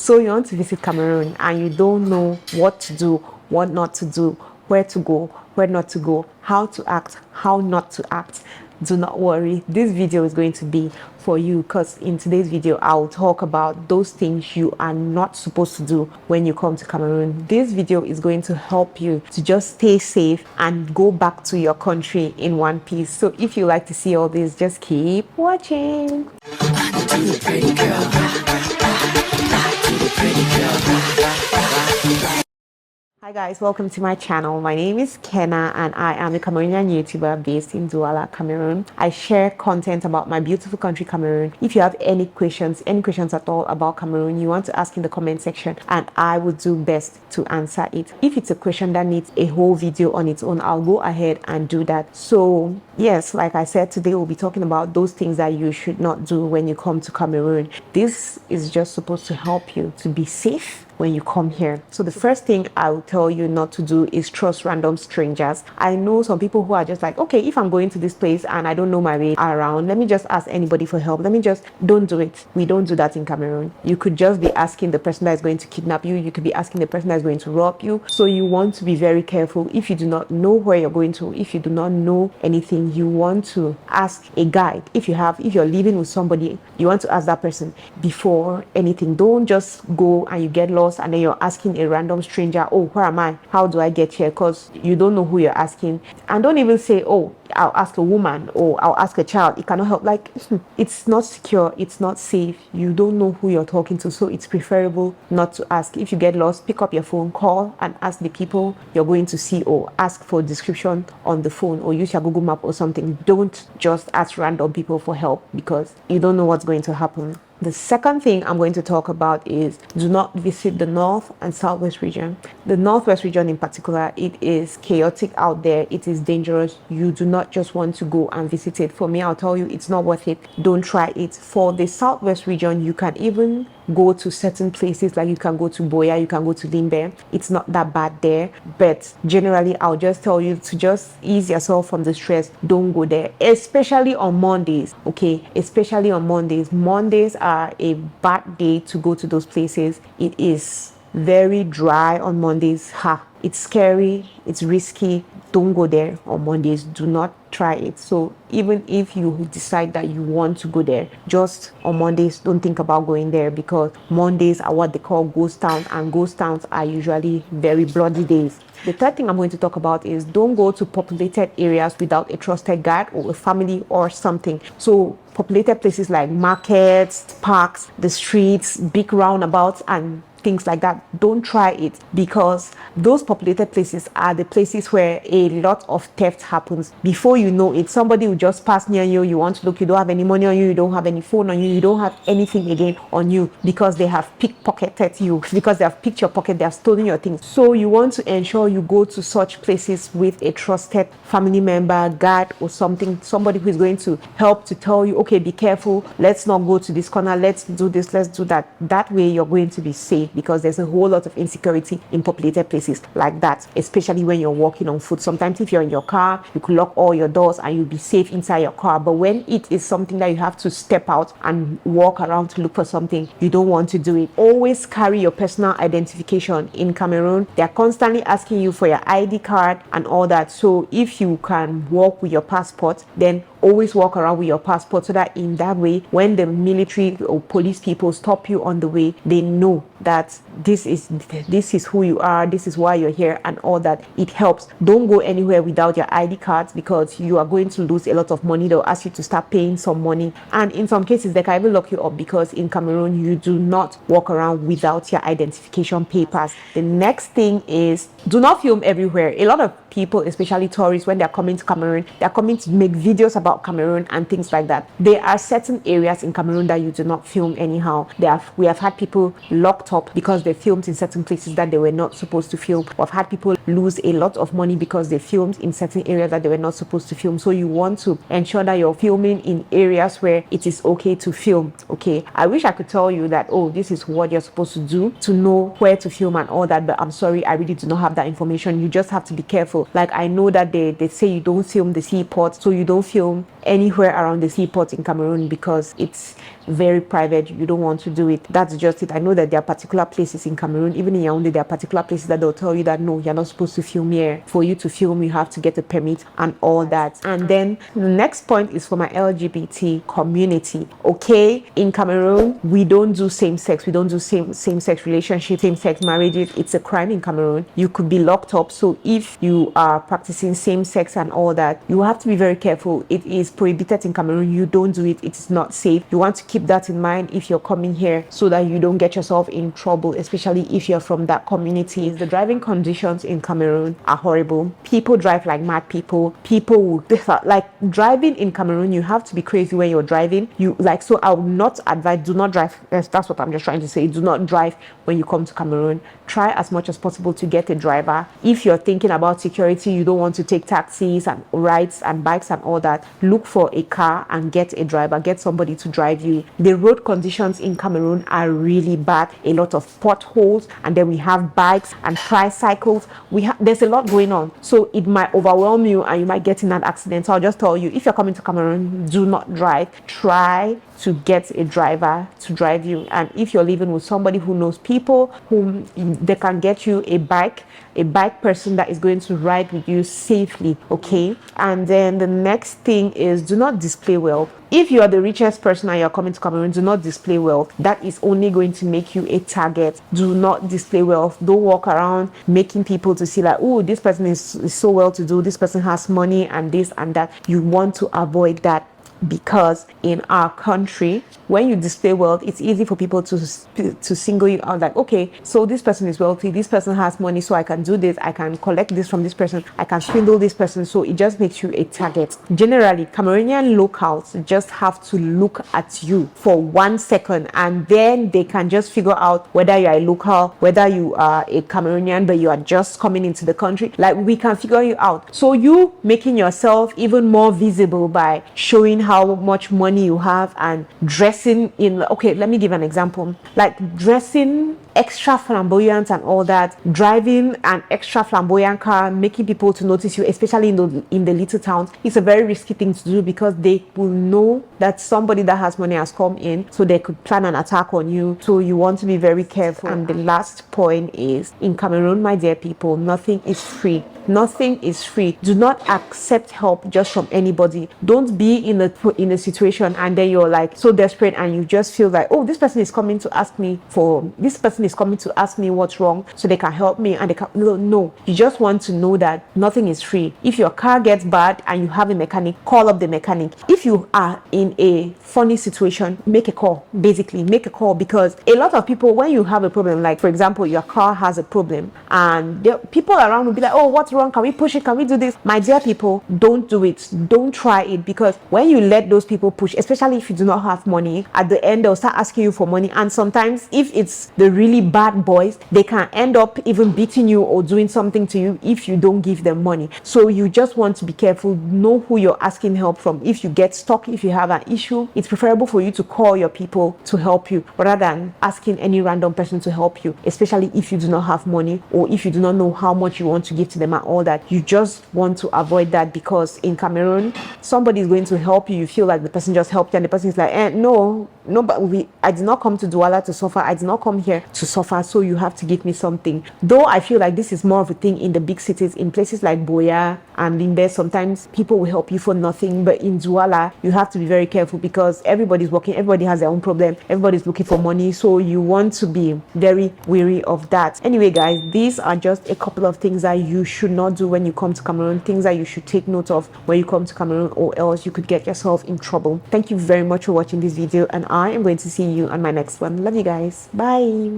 So you want to visit Cameroon and you don't know what to do, what not to do, where to go, where not to go, how to act, how not to act. Do not worry, this video is going to be for you, because in today's video I'll talk about those things you are not supposed to do when you come to Cameroon. This video is going to help you to just stay safe and go back to your country in one piece. So if you like to see all this, just keep watching. Hi guys, welcome to my channel. My name is Kenna and I am a Cameroonian YouTuber based in Douala, Cameroon. I share content about my beautiful country, Cameroon. If you have any questions at all about Cameroon, you want to ask in the comment section and I will do best to answer it. If it's a question that needs a whole video on its own, I'll go ahead and do that. So yes, like I said, today we'll be talking about those things that you should not do when you come to Cameroon. This is just supposed to help you to be safe when you come here. So the first thing I will tell you not to do is trust random strangers. I know some people who are just like, okay, if I'm going to this place and I don't know my way around, let me just ask anybody for help. Don't do it. We don't do that in Cameroon. You could just be asking the person that is going to kidnap you. You could be asking the person that is going to rob you. So you want to be very careful. If you do not know where you're going to, if you do not know anything, you want to ask a guide. If you're living with somebody, you want to ask that person before anything. Don't just go and you get lost and then you're asking a random stranger, oh, where am I? How do I get here? Because you don't know who you're asking. And don't even say, oh, I'll ask a woman or I'll ask a child. It cannot help. Like, it's not secure. It's not safe. You don't know who you're talking to. So it's preferable not to ask. If you get lost, pick up your phone, call and ask the people you're going to see, or ask for a description on the phone, or use your Google map or something. Don't just ask random people for help because you don't know what's going to happen. The second thing I'm going to talk about is do not visit the North and Southwest region. The Northwest region in particular, it is chaotic out there. It is dangerous. You do not just want to go and visit it. For me, I'll tell you, it's not worth it. Don't try it. For the Southwest region, you can even go to certain places, like you can go to Buea, you can go to Limbe. It's not that bad there, but generally I'll just tell you to just ease yourself from the stress. Don't go there, especially on Mondays. Okay, especially on Mondays. Mondays are a bad day to go to those places. It is very dry on Mondays. It's scary, it's risky. Don't go there on Mondays. Do not try it. So even if you decide that you want to go there, just on Mondays, don't think about going there, because Mondays are what they call ghost towns, and ghost towns are usually very bloody days. The third thing I'm going to talk about is don't go to populated areas without a trusted guide or a family or something. So populated places like markets, parks, the streets, big roundabouts and things like that, don't try it, because those populated places are the places where a lot of theft happens. Before you know it, somebody will just pass near you. You want to look, you don't have any money on you, you don't have any phone on you, you don't have anything again on you, because they have pickpocketed you, because they have picked your pocket, they have stolen your things. So you want to ensure you go to such places with a trusted family member, guide or something, somebody who is going to help to tell you, okay, be careful, let's not go to this corner, let's do this, let's do that. That way you're going to be safe, because there's a whole lot of insecurity in populated places like that, especially when you're walking on foot. Sometimes if you're in your car, you could lock all your doors and you'll be safe inside your car. But when it is something that you have to step out and walk around to look for something, you don't want to do it. Always carry your personal identification. In Cameroon, they're constantly asking you for your ID card and all that. So if you can walk with your passport, then always walk around with your passport, so that in that way, when the military or police people stop you on the way, they know that this is who you are, this is why you're here and all that. It helps. Don't go anywhere without your ID cards, because you are going to lose a lot of money. They'll ask you to start paying some money, and in some cases they can even lock you up, because in Cameroon you do not walk around without your identification papers. The next thing is do not film everywhere. A lot of people, especially tourists, when they're coming to Cameroon, they're coming to make videos about Cameroon and things like that. There are certain areas in Cameroon that you do not film anyhow. We have had people locked up because they filmed in certain places that they were not supposed to film. We've had people lose a lot of money because they filmed in certain areas that they were not supposed to film. So you want to ensure that you're filming in areas where it is okay to film. Okay, I wish I could tell you that, oh, this is what you're supposed to do to know where to film and all that, but I'm sorry, I really do not have that information. You just have to be careful. Like, I know that they say you don't film the seaport, so you don't film anywhere around the seaport in Cameroon because it's very private. You don't want to do it. That's just it. I know that there are particular places in Cameroon, even in Yaounde, there are particular places that they'll tell you that no, you're not supposed to film here. For you to film, you have to get a permit and all that. And then the next point is for my LGBT community. Okay, in Cameroon, we don't do same-sex. We don't do same-sex relationships, same-sex marriages. It's a crime in Cameroon. You could be locked up. So if you are practicing same-sex and all that, you have to be very careful. It is prohibited in Cameroon. You don't do it. It's not safe. You want to keep that in mind if you're coming here so that you don't get yourself in trouble, especially if you're from that community. The driving conditions in Cameroon are horrible. People drive like mad people. People will, like, driving in Cameroon, you have to be crazy when you're driving. So I would not advise, do not drive. That's what I'm just trying to say. Do not drive when you come to Cameroon. Try as much as possible to get a driver. If you're thinking about security, you don't want to take taxis and rides and bikes and all that, look for a car and get a driver, get somebody to drive you. The road conditions in Cameroon are really bad. A lot of potholes, and then we have bikes and tricycles. There's a lot going on, so it might overwhelm you and you might get in an accident. So I'll just tell you, if you're coming to Cameroon, do not drive. Try to get a driver to drive you, and if you're living with somebody who knows people, whom they can get you a bike person that is going to ride with you safely. Okay, and then the next thing is, do not display wealth. If you are the richest person and you're coming to Cameroon, do not display wealth. That is only going to make you a target. Do not display wealth. Don't walk around making people to see like, oh, this person is so well to do, this person has money and this and that. You want to avoid that, because in our country, when you display wealth, it's easy for people to single you out, like, okay, so this person is wealthy, this person has money, so I can do this, I can collect this from this person, I can swindle this person. So it just makes you a target. Generally, Cameroonian locals just have to look at you for 1 second, and then they can just figure out whether you are a local, whether you are a Cameroonian but you are just coming into the country. Like, we can figure you out. So you making yourself even more visible by showing how much money you have and dressing in, okay, let me give an example, like dressing extra flamboyant and all that, driving an extra flamboyant car, making people to notice you, especially in the little towns. It's a very risky thing to do, because they will know that somebody that has money has come in, so they could plan an attack on you. So you want to be very careful. And the last point is, in Cameroon, my dear people, nothing is free. Nothing is free. Do not accept help just from anybody. Don't be in a situation and then you're like so desperate and you just feel like, oh, this person is coming to ask me what's wrong so they can help me, and they can, no. You just want to know that nothing is free. If your car gets bad and you have a mechanic, call up the mechanic. If you are in a funny situation, make a call. Basically, make a call, because a lot of people, when you have a problem, like for example, your car has a problem and people around will be like, oh, what's wrong? Can we push it? Can we do this? My dear people, don't do it. Don't try it, because when you let those people push, especially if you do not have money, at the end they'll start asking you for money. And sometimes if it's the really bad boys, they can end up even beating you or doing something to you if you don't give them money. So you just want to be careful. Know who you're asking help from. If you get stuck, if you have an issue, it's preferable for you to call your people to help you rather than asking any random person to help you, especially if you do not have money or if you do not know how much you want to give to them and all that. You just want to avoid that, because in Cameroon, somebody is going to help you. You feel like the person just helped you and the person is like, no, but I did not come to Douala to suffer. I did not come here to suffer, so you have to give me something. Though I feel like this is more of a thing in the big cities. In places like Buea and Limbe, sometimes people will help you for nothing, but in Douala, you have to be very careful, because everybody's working, everybody has their own problem, everybody's looking for money, so you want to be very wary of that. Anyway guys, these are just a couple of things that you should not do when you come to Cameroon, things that you should take note of when you come to Cameroon, or else you could get yourself in trouble. Thank you very much for watching this video, and I am going to see you on my next one. Love you guys. Bye.